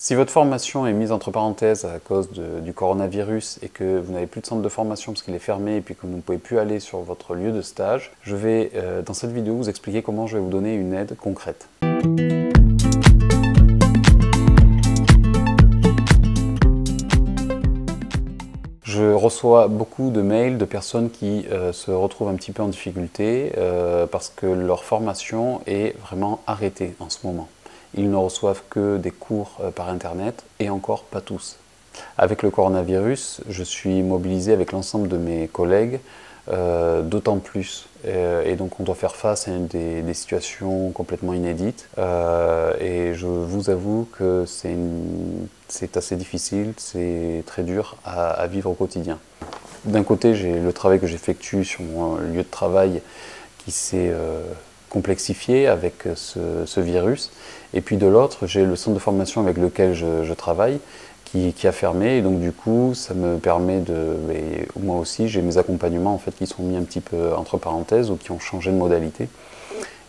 Si votre formation est mise entre parenthèses à cause du coronavirus et que vous n'avez plus de centre de formation parce qu'il est fermé et puis que vous ne pouvez plus aller sur votre lieu de stage, je vais dans cette vidéo vous expliquer comment je vais vous donner une aide concrète. Je reçois beaucoup de mails de personnes qui se retrouvent un petit peu en difficulté parce que leur formation est vraiment arrêtée en ce moment. Ils ne reçoivent que des cours par internet et encore pas tous. Avec le coronavirus, je suis mobilisé avec l'ensemble de mes collègues, d'autant plus. Et donc on doit faire face à des situations complètement inédites. Et je vous avoue que c'est assez difficile, c'est très dur à vivre au quotidien. D'un côté, j'ai le travail que j'effectue sur mon lieu de travail qui s'est complexifié avec ce virus. Et puis de l'autre, j'ai le centre de formation avec lequel je travaille qui a fermé. Et donc du coup, ça me permet moi aussi, j'ai mes accompagnements en fait, qui sont mis un petit peu entre parenthèses ou qui ont changé de modalité.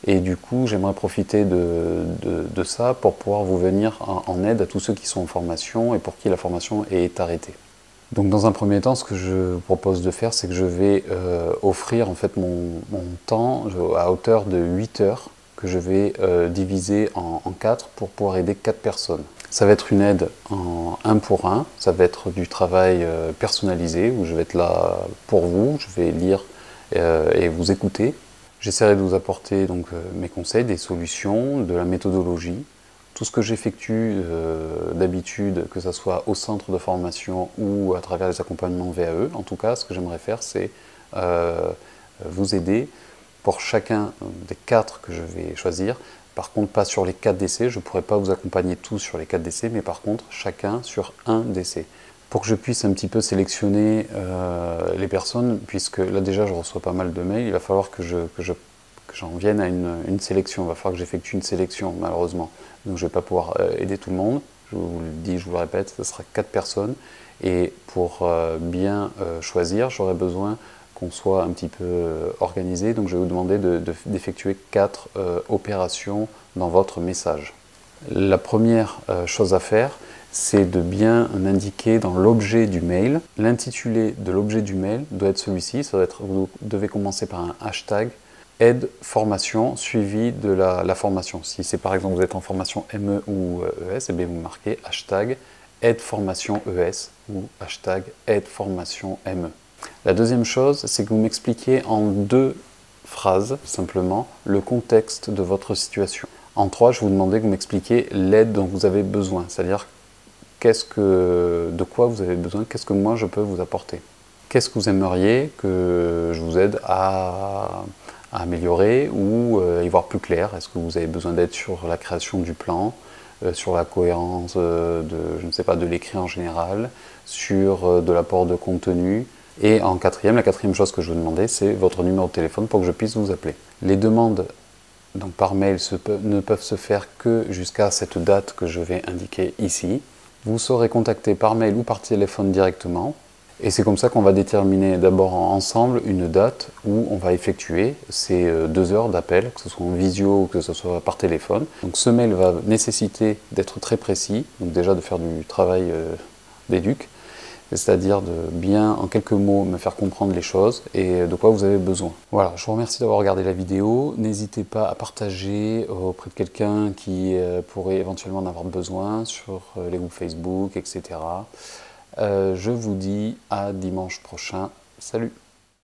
Et du coup, j'aimerais profiter de ça pour pouvoir vous venir en aide à tous ceux qui sont en formation et pour qui la formation est arrêtée. Donc dans un premier temps, ce que je vous propose de faire, c'est que je vais offrir en fait mon temps à hauteur de 8 heures que je vais diviser en 4 pour pouvoir aider 4 personnes. Ça va être une aide en 1 pour 1, ça va être du travail personnalisé où je vais être là pour vous, je vais lire et vous écouter. J'essaierai de vous apporter donc mes conseils, des solutions, de la méthodologie. Tout ce que j'effectue d'habitude, que ce soit au centre de formation ou à travers les accompagnements VAE, en tout cas, ce que j'aimerais faire, c'est vous aider pour chacun des 4 que je vais choisir. Par contre, pas sur les 4 décès, je ne pourrai pas vous accompagner tous sur les 4 décès, mais par contre, chacun sur un décès. Pour que je puisse un petit peu sélectionner les personnes, puisque là déjà je reçois pas mal de mails, il va falloir que j'en vienne à une sélection, il va falloir que j'effectue une sélection malheureusement. Donc je ne vais pas pouvoir aider tout le monde, je vous le dis, je vous le répète, ce sera 4 personnes. Et pour bien choisir, j'aurai besoin qu'on soit un petit peu organisé, donc je vais vous demander d'effectuer 4 opérations dans votre message. La première chose à faire, c'est de bien indiquer dans l'objet du mail. L'intitulé de l'objet du mail doit être celui-ci, vous devez commencer par un hashtag aide formation suivi de la formation. Si c'est par exemple vous êtes en formation ME ou ES, et bien vous marquez hashtag aide formation ES ou hashtag aide formation ME. La deuxième chose, c'est que vous m'expliquez en 2 phrases simplement le contexte de votre situation. En 3, je vous demandais que vous m'expliquiez l'aide dont vous avez besoin, c'est-à-dire de quoi vous avez besoin, qu'est-ce que moi je peux vous apporter. Qu'est-ce que vous aimeriez que je vous aide à améliorer ou à y voir plus clair? Est-ce que vous avez besoin d'aide sur la création du plan, sur la cohérence je ne sais pas, de l'écrit en général, sur de l'apport de contenu? Et en la quatrième chose que je vous demandais, c'est votre numéro de téléphone pour que je puisse vous appeler. Les demandes donc par mail ne peuvent se faire que jusqu'à cette date que je vais indiquer ici. Vous serez contacté par mail ou par téléphone directement. Et c'est comme ça qu'on va déterminer d'abord ensemble une date où on va effectuer ces 2 heures d'appel, que ce soit en visio ou que ce soit par téléphone. Donc ce mail va nécessiter d'être très précis, donc déjà de faire du travail d'éduc, c'est-à-dire de bien, en quelques mots, me faire comprendre les choses et de quoi vous avez besoin. Voilà, je vous remercie d'avoir regardé la vidéo. N'hésitez pas à partager auprès de quelqu'un qui pourrait éventuellement en avoir besoin sur les groupes Facebook, etc. Je vous dis à dimanche prochain. Salut!